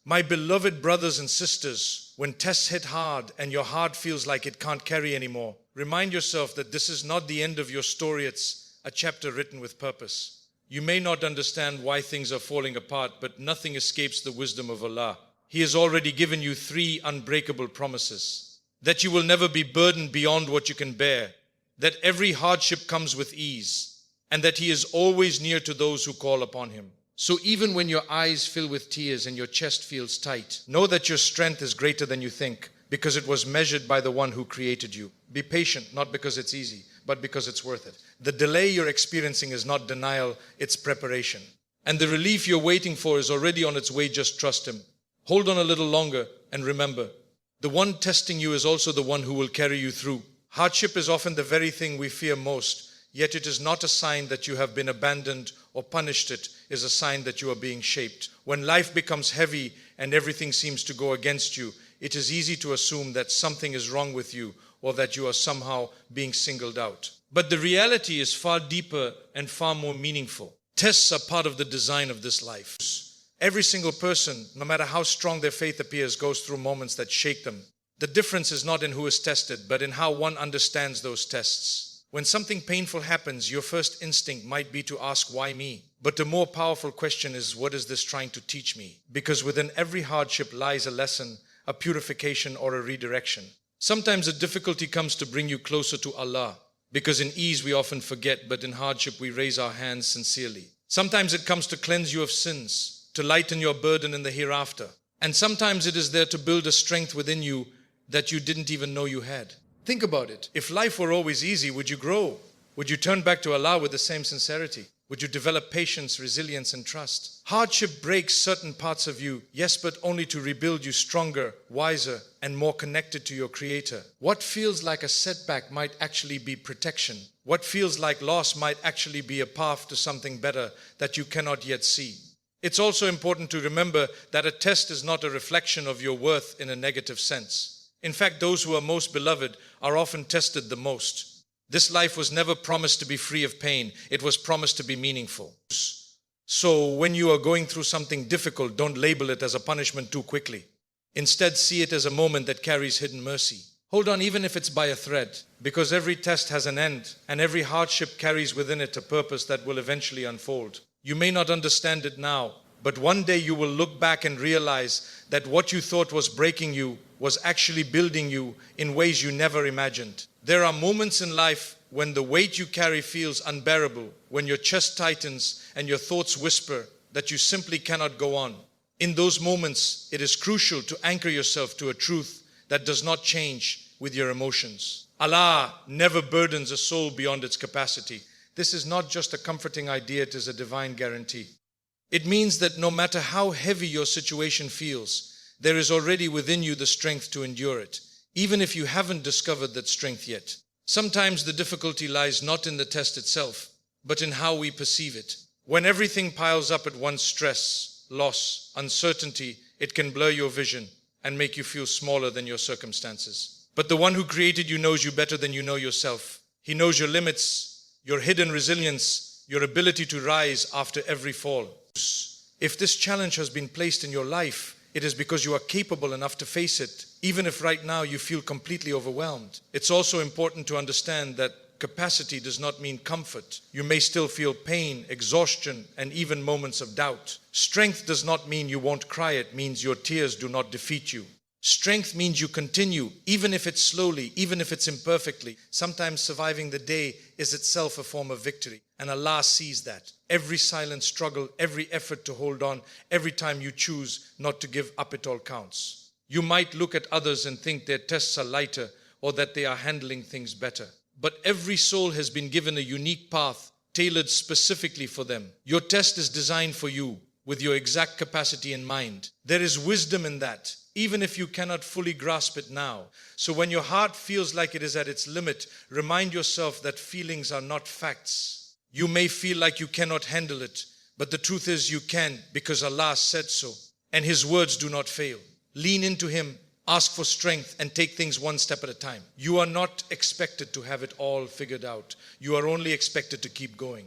My beloved brothers and sisters, when tests hit hard and your heart feels like it can't carry anymore, remind yourself that this is not the end of your story, it's a chapter written with purpose. You may not understand why things are falling apart, but nothing escapes the wisdom of Allah. He has already given you 3 unbreakable promises. That you will never be burdened beyond what you can bear, that every hardship comes with ease, and that He is always near to those who call upon Him. So even when your eyes fill with tears and your chest feels tight, know that your strength is greater than you think, because it was measured by the one who created you. Be patient, not because it's easy, but because it's worth it. The delay you're experiencing is not denial, it's preparation. And the relief you're waiting for is already on its way, just trust Him. Hold on a little longer and remember, the one testing you is also the one who will carry you through. Hardship is often the very thing we fear most, yet it is not a sign that you have been abandoned or punished. It is a sign that you are being shaped. When life becomes heavy and everything seems to go against you, it is easy to assume that something is wrong with you or that you are somehow being singled out. But the reality is far deeper and far more meaningful. Tests are part of the design of this life. Every single person, no matter how strong their faith appears, goes through moments that shake them. The difference is not in who is tested, but in how one understands those tests. When something painful happens, your first instinct might be to ask, why me? But the more powerful question is, what is this trying to teach me? Because within every hardship lies a lesson, a purification, or a redirection. Sometimes the difficulty comes to bring you closer to Allah, because in ease we often forget, but in hardship we raise our hands sincerely. Sometimes it comes to cleanse you of sins, to lighten your burden in the hereafter. And sometimes it is there to build a strength within you that you didn't even know you had. Think about it. If life were always easy, would you grow? Would you turn back to Allah with the same sincerity? Would you develop patience, resilience, and trust? Hardship breaks certain parts of you, yes, but only to rebuild you stronger, wiser, and more connected to your Creator. What feels like a setback might actually be protection. What feels like loss might actually be a path to something better that you cannot yet see. It's also important to remember that a test is not a reflection of your worth in a negative sense. In fact, those who are most beloved are often tested the most. This life was never promised to be free of pain. It was promised to be meaningful. So when you are going through something difficult, don't label it as a punishment too quickly. Instead, see it as a moment that carries hidden mercy. Hold on, even if it's by a thread, because every test has an end, and every hardship carries within it a purpose that will eventually unfold. You may not understand it now, but one day you will look back and realize that what you thought was breaking you was actually building you in ways you never imagined. There are moments in life when the weight you carry feels unbearable, when your chest tightens and your thoughts whisper that you simply cannot go on. In those moments, it is crucial to anchor yourself to a truth that does not change with your emotions. Allah never burdens a soul beyond its capacity. This is not just a comforting idea, it is a divine guarantee. It means that no matter how heavy your situation feels, there is already within you the strength to endure it, even if you haven't discovered that strength yet. Sometimes the difficulty lies not in the test itself, but in how we perceive it. When everything piles up at once, stress, loss, uncertainty, it can blur your vision and make you feel smaller than your circumstances. But the one who created you knows you better than you know yourself. He knows your limits, your hidden resilience, your ability to rise after every fall. If this challenge has been placed in your life, it is because you are capable enough to face it, even if right now you feel completely overwhelmed. It's also important to understand that capacity does not mean comfort. You may still feel pain, exhaustion, and even moments of doubt. Strength does not mean you won't cry, it means your tears do not defeat you. Strength means you continue, even if it's slowly, even if it's imperfectly. Sometimes surviving the day is itself a form of victory, and Allah sees that. Every silent struggle, every effort to hold on, every time you choose not to give up, it all counts. You might look at others and think their tests are lighter or that they are handling things better. But every soul has been given a unique path, tailored specifically for them. Your test is designed for you, with your exact capacity in mind. There is wisdom in that, even if you cannot fully grasp it now. So when your heart feels like it is at its limit, remind yourself that feelings are not facts. You may feel like you cannot handle it, but the truth is you can, because Allah said so, and His words do not fail. Lean into Him, ask for strength, and take things one step at a time. You are not expected to have it all figured out. You are only expected to keep going.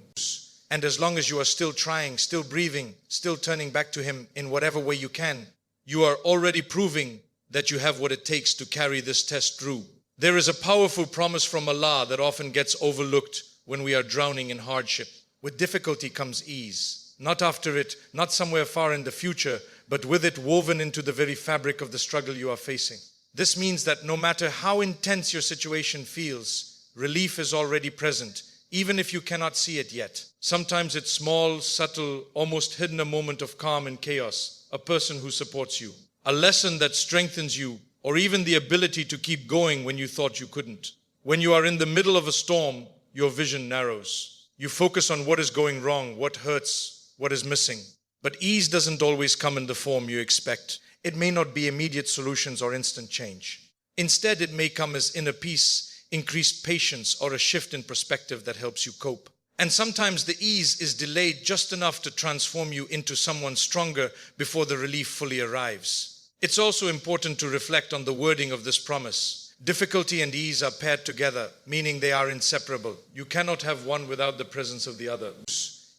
And as long as you are still trying, still breathing, still turning back to Him in whatever way you can, You are already proving that you have what it takes to carry this test through. There is a powerful promise from Allah that often gets overlooked when we are drowning in hardship. With difficulty comes ease. Not after it, not somewhere far in the future, but with it woven into the very fabric of the struggle you are facing. This means that no matter how intense your situation feels, relief is already present, even if you cannot see it yet. Sometimes it's small, subtle, almost hidden, a moment of calm in chaos, a person who supports you, a lesson that strengthens you, or even the ability to keep going when you thought you couldn't. When you are in the middle of a storm, your vision narrows. You focus on what is going wrong, what hurts, what is missing. But ease doesn't always come in the form you expect. It may not be immediate solutions or instant change. Instead, it may come as inner peace, increased patience, or a shift in perspective that helps you cope. And sometimes the ease is delayed just enough to transform you into someone stronger before the relief fully arrives. It's also important to reflect on the wording of this promise. Difficulty and ease are paired together, meaning they are inseparable. You cannot have one without the presence of the other.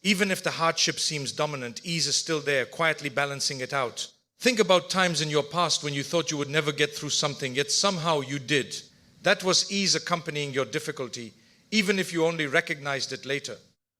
Even if the hardship seems dominant, ease is still there, quietly balancing it out. Think about times in your past when you thought you would never get through something, yet somehow you did. That was ease accompanying your difficulty, even if you only recognized it later.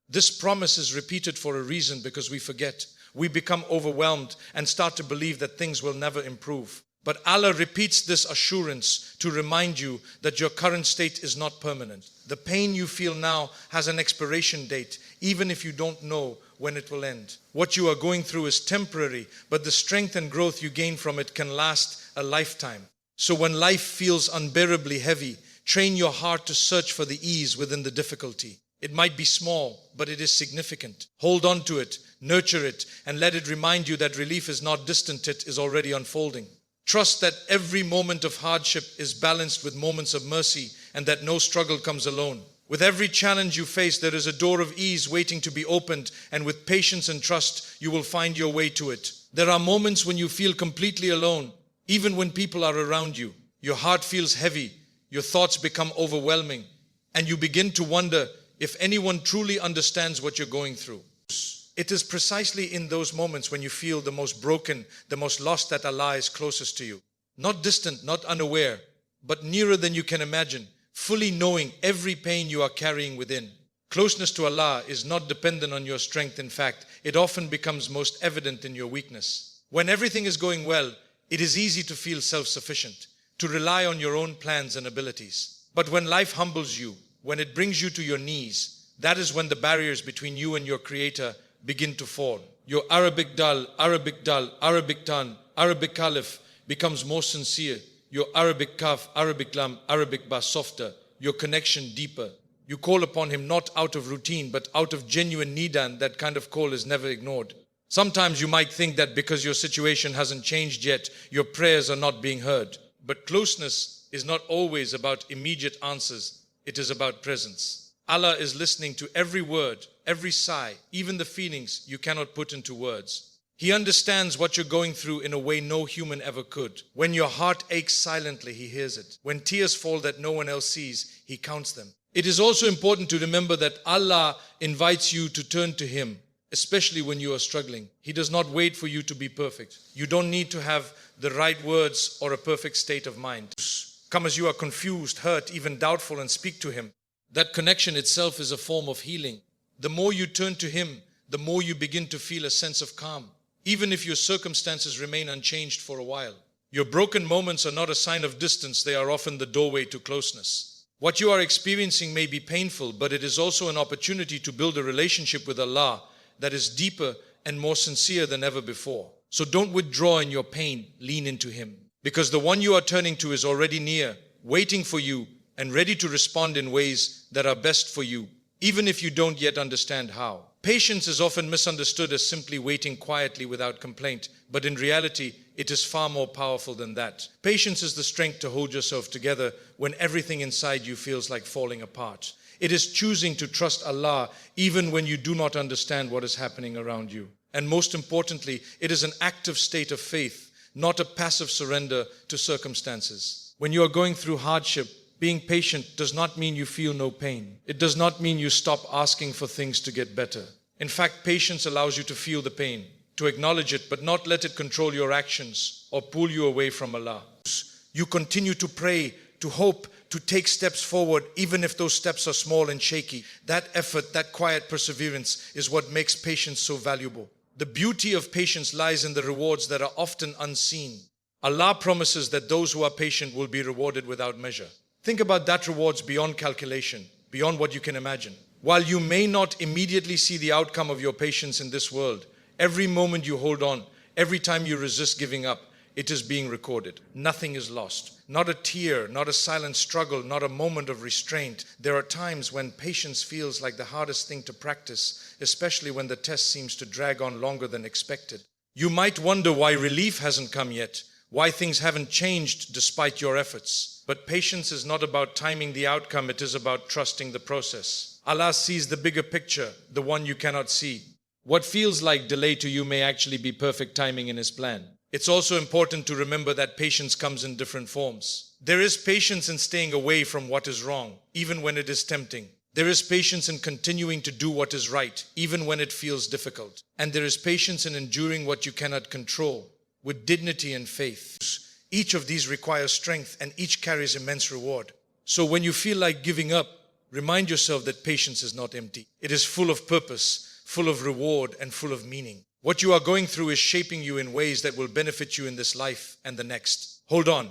This promise is repeated for a reason, because we forget. We become overwhelmed and start to believe that things will never improve. But Allah repeats this assurance to remind you that your current state is not permanent. The pain you feel now has an expiration date, even if you don't know when it will end. What you are going through is temporary, but the strength and growth you gain from it can last a lifetime. So when life feels unbearably heavy, train your heart to search for the ease within the difficulty. It might be small, but it is significant. Hold on to it, nurture it, and let it remind you that relief is not distant, it is already unfolding. Trust that every moment of hardship is balanced with moments of mercy, and that no struggle comes alone. With every challenge you face, there is a door of ease waiting to be opened, and with patience and trust, you will find your way to it. There are moments when you feel completely alone, even when people are around you. Your heart feels heavy, your thoughts become overwhelming, and you begin to wonder if anyone truly understands what you're going through. It is precisely in those moments when you feel the most broken, the most lost, that Allah is closest to you. Not distant, not unaware, but nearer than you can imagine, fully knowing every pain you are carrying within. Closeness to Allah is not dependent on your strength. In fact, it often becomes most evident in your weakness. When everything is going well, it is easy to feel self-sufficient, to rely on your own plans and abilities. But when life humbles you, when it brings you to your knees, that is when the barriers between you and your Creator begin to fall. Your Arabic dal, Arabic tan, Arabic kalif becomes more sincere. Your Arabic kaf, Arabic lam, Arabic ba softer. Your connection deeper. You call upon Him not out of routine, but out of genuine need, and that kind of call is never ignored. Sometimes you might think that because your situation hasn't changed yet, your prayers are not being heard. But closeness is not always about immediate answers. It is about presence. Allah is listening to every word, every sigh, even the feelings you cannot put into words. He understands what you're going through in a way no human ever could. When your heart aches silently, He hears it. When tears fall that no one else sees, He counts them. It is also important to remember that Allah invites you to turn to Him, especially when you are struggling. He does not wait for you to be perfect. You don't need to have the right words or a perfect state of mind. Come as you are confused, hurt, even doubtful, and speak to Him. That connection itself is a form of healing. The more you turn to Him, the more you begin to feel a sense of calm, even if your circumstances remain unchanged for a while. Your broken moments are not a sign of distance, they are often the doorway to closeness. What you are experiencing may be painful, but it is also an opportunity to build a relationship with Allah that is deeper and more sincere than ever before. So don't withdraw in your pain, lean into Him. Because the one you are turning to is already near, waiting for you, and ready to respond in ways that are best for you, even if you don't yet understand how. Patience is often misunderstood as simply waiting quietly without complaint, but in reality, it is far more powerful than that. Patience is the strength to hold yourself together when everything inside you feels like falling apart. It is choosing to trust Allah even when you do not understand what is happening around you. And most importantly, it is an active state of faith, not a passive surrender to circumstances. When you are going through hardship, being patient does not mean you feel no pain. It does not mean you stop asking for things to get better. In fact, patience allows you to feel the pain. to acknowledge it, but not let it control your actions or pull you away from Allah. You continue to pray, to hope, to take steps forward, even if those steps are small and shaky. That effort, that quiet perseverance is what makes patience so valuable. The beauty of patience lies in the rewards that are often unseen. Allah promises that those who are patient will be rewarded without measure. Think about that rewards beyond calculation, beyond what you can imagine. While you may not immediately see the outcome of your patience in this world, every moment you hold on, every time you resist giving up, it is being recorded. Nothing is lost. Not a tear, not a silent struggle, not a moment of restraint. There are times when patience feels like the hardest thing to practice, especially when the test seems to drag on longer than expected. You might wonder why relief hasn't come yet, why things haven't changed despite your efforts. But patience is not about timing the outcome, it is about trusting the process. Allah sees the bigger picture, the one you cannot see. What feels like delay to you may actually be perfect timing in His plan. It's also important to remember that patience comes in different forms. There is patience in staying away from what is wrong, even when it is tempting. There is patience in continuing to do what is right, even when it feels difficult. And there is patience in enduring what you cannot control, with dignity and faith. Each of these requires strength, and each carries immense reward. So when you feel like giving up, remind yourself that patience is not empty. It is full of purpose, full of reward, and full of meaning. What you are going through is shaping you in ways that will benefit you in this life and the next. Hold on,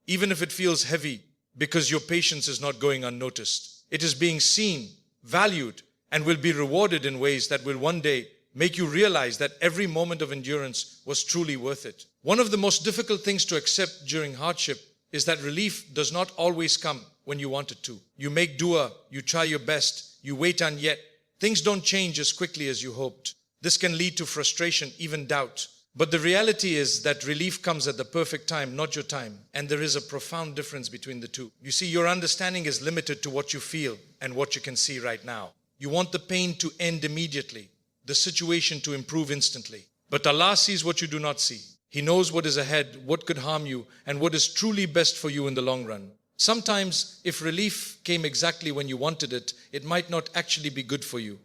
even if it feels heavy, because your patience is not going unnoticed. It is being seen, valued, and will be rewarded in ways that will one day make you realize that every moment of endurance was truly worth it. One of the most difficult things to accept during hardship is that relief does not always come when you want it to. You make dua, you try your best, you wait, and yet things don't change as quickly as you hoped. This can lead to frustration, even doubt. But the reality is that relief comes at the perfect time, not your time. And there is a profound difference between the two. You see, your understanding is limited to what you feel and what you can see right now. You want the pain to end immediately, the situation to improve instantly. But Allah sees what you do not see. He knows what is ahead, what could harm you, and what is truly best for you in the long run. Sometimes, if relief came exactly when you wanted it, it might not actually be good for you.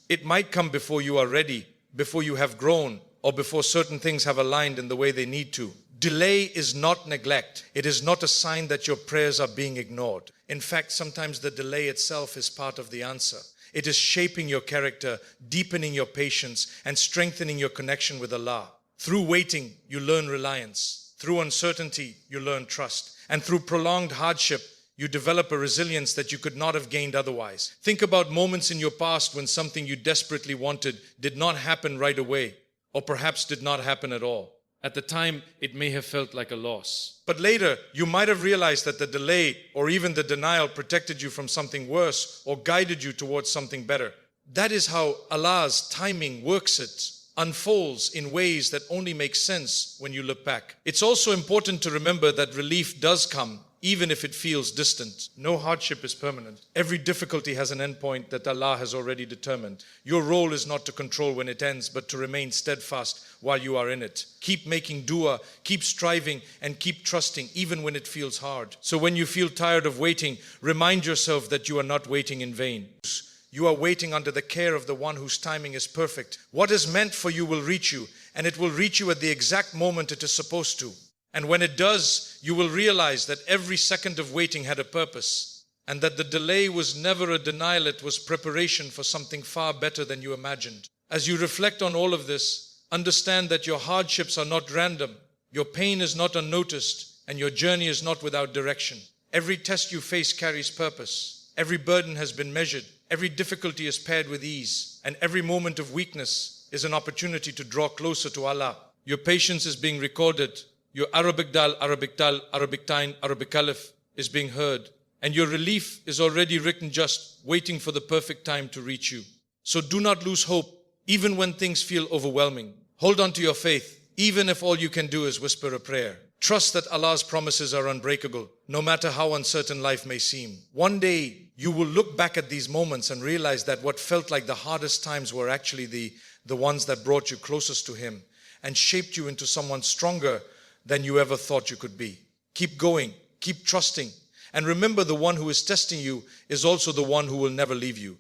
It might come before you are ready, before you have grown, or before certain things have aligned in the way they need to. Delay is not neglect. It is not a sign that your prayers are being ignored. In fact, sometimes the delay itself is part of the answer. It is shaping your character, deepening your patience, and strengthening your connection with Allah. Through waiting, you learn reliance. Through uncertainty, you learn trust. And through prolonged hardship, you develop a resilience that you could not have gained otherwise. Think about moments in your past when something you desperately wanted did not happen right away, or perhaps did not happen at all. At the time, it may have felt like a loss. But later, you might have realized that the delay or even the denial protected you from something worse or guided you towards something better. That is how Allah's timing works. It unfolds in ways that only make sense when you look back. It's also important to remember that relief does come, even if it feels distant. No hardship is permanent. Every difficulty has an endpoint that Allah has already determined. Your role is not to control when it ends, but to remain steadfast while you are in it. Keep making dua, keep striving, and keep trusting even when it feels hard. So when you feel tired of waiting, remind yourself that you are not waiting in vain. You are waiting under the care of the one whose timing is perfect. What is meant for you will reach you, and it will reach you at the exact moment it is supposed to. And when it does, you will realize that every second of waiting had a purpose, and that the delay was never a denial, it was preparation for something far better than you imagined. As you reflect on all of this, understand that your hardships are not random, your pain is not unnoticed, and your journey is not without direction. Every test you face carries purpose. Every burden has been measured. Every difficulty is paired with ease, and every moment of weakness is an opportunity to draw closer to Allah. Your patience is being recorded. Your Arabic dal, Arabic tal, Arabic tain, Arabic alif is being heard. And your relief is already written, just waiting for the perfect time to reach you. So do not lose hope, even when things feel overwhelming. Hold on to your faith, even if all you can do is whisper a prayer. Trust that Allah's promises are unbreakable, no matter how uncertain life may seem. One day, you will look back at these moments and realize that what felt like the hardest times were actually the ones that brought you closest to Him and shaped you into someone stronger than you ever thought you could be. Keep going, keep trusting, and remember the one who is testing you is also the one who will never leave you.